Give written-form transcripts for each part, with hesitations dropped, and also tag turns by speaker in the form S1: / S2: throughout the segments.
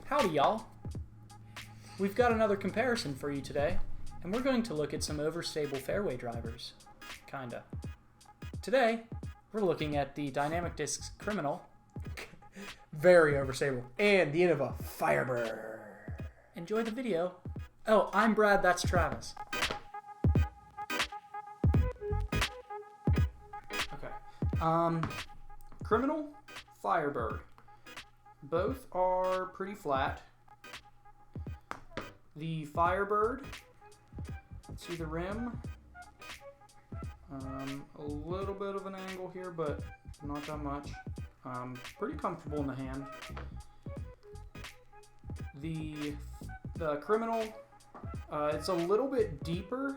S1: Howdy y'all! We've got another comparison for you today, and we're going to look at some overstable fairway drivers. Kinda. Today, we're looking at the Dynamic Discs Criminal.
S2: Very overstable. And the Innova Firebird.
S1: Enjoy the video. Oh, I'm Brad, that's Travis. Okay. Criminal, Firebird. Both are pretty flat. The Firebird, see the rim, a little bit of an angle here, but not that much. Pretty comfortable in the hand. The Criminal, it's a little bit deeper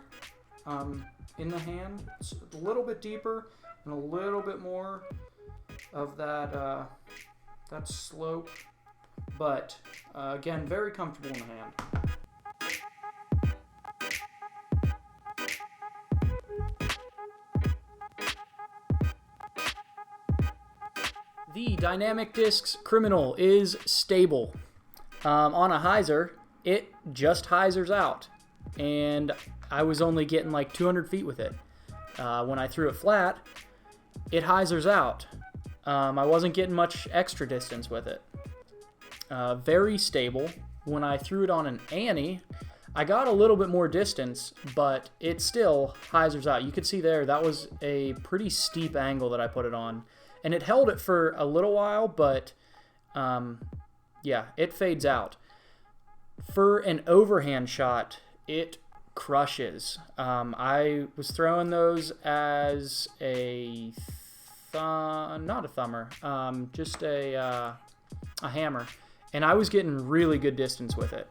S1: in the hand. It's a little bit deeper and a little bit more of that that slope, but again, very comfortable in the hand. The Dynamic Discs Criminal is stable. On a hyzer, it just hyzers out, and I was only getting like 200 feet with it. When I threw it flat, it hyzers out. I wasn't getting much extra distance with it. Very stable. When I threw it on an ante, I got a little bit more distance, but it still hyzers out. You could see there, that was a pretty steep angle that I put it on. And it held it for a little while, but yeah, it fades out. For an overhand shot, it crushes. I was throwing those as a not a thumber, just a hammer, and I was getting really good distance with it.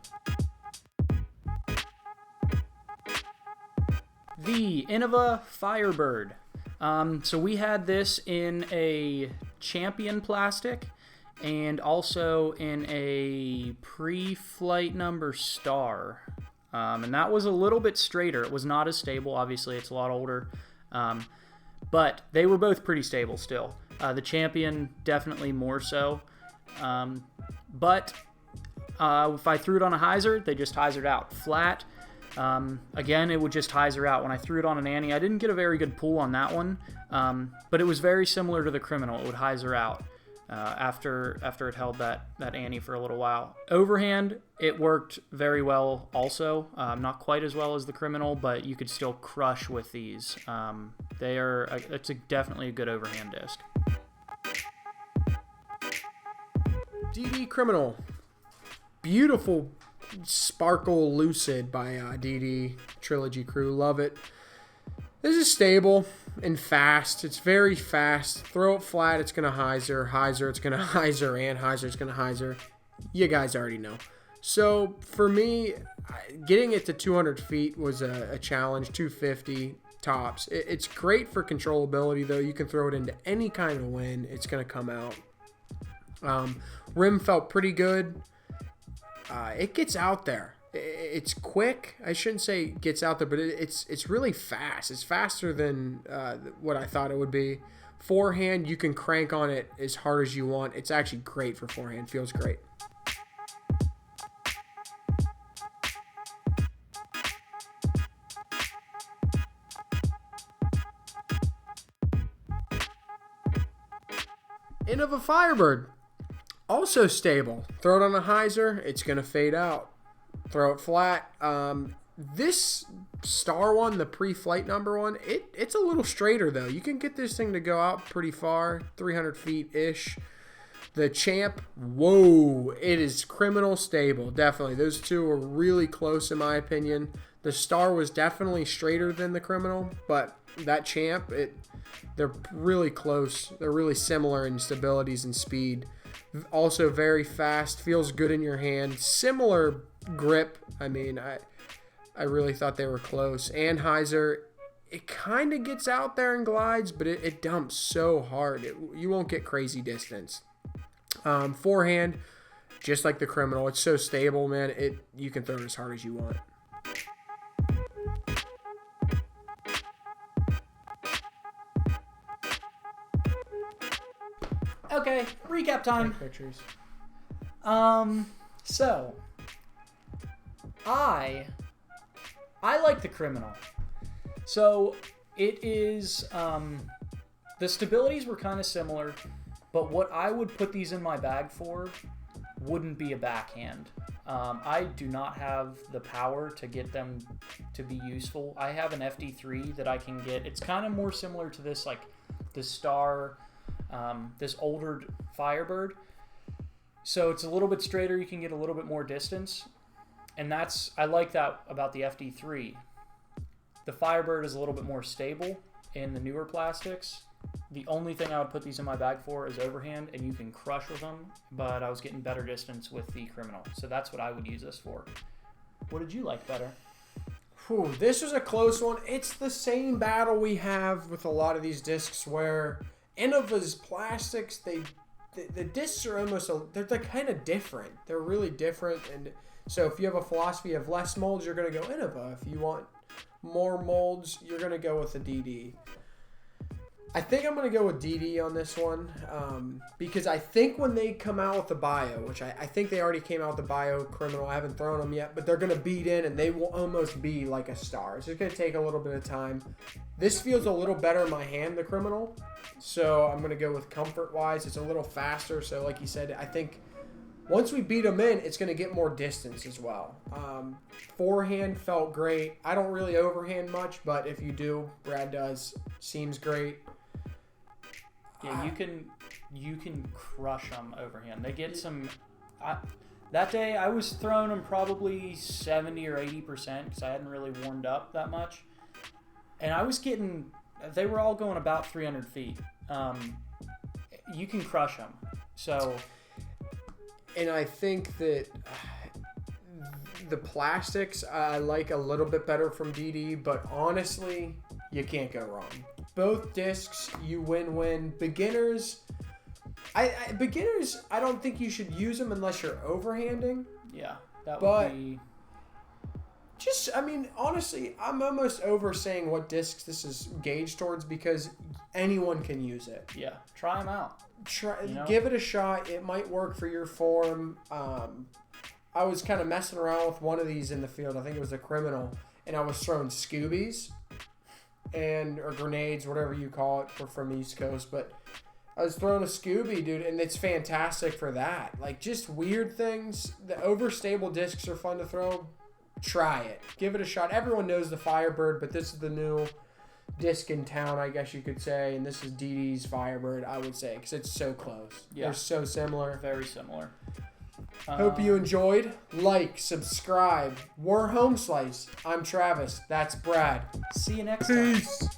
S1: The Innova Firebird. So we had this in a champion plastic and also in a pre-flight number star. And that was a little bit straighter. It was not as stable. Obviously, it's a lot older. But they were both pretty stable still. The champion definitely more so. But if I threw it on a hyzer, they just hyzered out. Flat, again, it would just hyzer out. When I threw it on an ante, I didn't get a very good pull on that one. But it was very similar to the Criminal. It would hyzer out after it held that ante for a little while. Overhand, it worked very well also. Not quite as well as the Criminal, but you could still crush with these. It's definitely a good overhand disc.
S2: DD Criminal. Beautiful Sparkle Lucid by DD Trilogy Crew. Love it. This is stable and fast. It's very fast. Throw it flat, it's going to hyzer. Hyzer, it's going to hyzer. And hyzer, it's going to hyzer. You guys already know. So for me, getting it to 200 feet was a challenge. 250 tops. It's great for controllability, though. You can throw it into any kind of wind. It's going to come out. Rim felt pretty good. It gets out there. It's quick. I shouldn't say it gets out there, but it's really fast. It's faster than what I thought it would be. Forehand, you can crank on it as hard as you want. It's actually great for forehand. Feels great. Innova Firebird. Also stable. Throw it on a hyzer, it's going to fade out. Throw it flat. This star one, the pre-flight number one, it's a little straighter though. You can get this thing to go out pretty far, 300 feet-ish. The champ, whoa, it is Criminal stable, definitely. Those two are really close in my opinion. The star was definitely straighter than the Criminal, but that champ, they're really close. They're really similar in stabilities and speed. Also very fast, feels good in your hand. Similar grip. I mean, I really thought they were close. And hyzer, it kind of gets out there and glides, but it dumps so hard. You won't get crazy distance. Forehand, just like the Criminal, it's so stable, man. You can throw it as hard as you want.
S1: Okay, recap time.
S2: Pictures.
S1: So, I like the Criminal. So, it is, the stabilities were kind of similar, but what I would put these in my bag for wouldn't be a backhand. I do not have the power to get them to be useful. I have an FD3 that I can get. It's kind of more similar to this, like the Star, this older Firebird. So it's a little bit straighter. You can get a little bit more distance. And I like that about the FD3. The Firebird is a little bit more stable in the newer plastics. The only thing I would put these in my bag for is overhand, and you can crush with them, but I was getting better distance with the Criminal. So that's what I would use this for. What did you like better?
S2: Whew, this was a close one. It's the same battle we have with a lot of these discs where Innova's plastics, the discs are almost, they're kind of different. They're really different. And so if you have a philosophy of less molds, you're going to go Innova. If you want more molds, you're going to go with the DD. I think I'm going to go with DD on this one because I think when they come out with the Bio, which I think they already came out with the Bio Criminal, I haven't thrown them yet, but they're going to beat in and they will almost be like a Star. It's just going to take a little bit of time. This feels a little better in my hand, the Criminal, so I'm going to go with comfort-wise. It's a little faster, so like you said, I think once we beat them in, it's going to get more distance as well. Forehand felt great. I don't really overhand much, but if you do, Brad does. Seems great.
S1: Yeah, you can crush them overhand. They get some. That day I was throwing them probably 70 or 80% because I hadn't really warmed up that much, and I was getting. They were all going about 300 feet. You can crush them. So.
S2: And I think that the plastics I like a little bit better from DD, but honestly, you can't go wrong. Both discs, you win-win. Beginners, I don't think you should use them unless you're overhanding.
S1: Yeah, that would be.
S2: Honestly, I'm almost over saying what discs this is gauged towards because anyone can use it.
S1: Yeah, try them out.
S2: Give it a shot. It might work for your form. I was kind of messing around with one of these in the field. I think it was a Criminal, and I was throwing Scoobies or grenades, whatever you call it. We're from the East Coast, but I was throwing a Scooby, dude, and it's fantastic for that. Like just weird things. The overstable discs are fun to throw. Try it. Give it a shot. Everyone knows the Firebird, but this is the new disc in town, I guess you could say, and this is DD's Firebird, I would say, because it's so close.
S1: Yeah.
S2: They're so similar.
S1: Very similar.
S2: Hope you enjoyed. Like, subscribe. We're HomeSlice. I'm Travis. That's Brad.
S1: See you next time.
S2: Peace.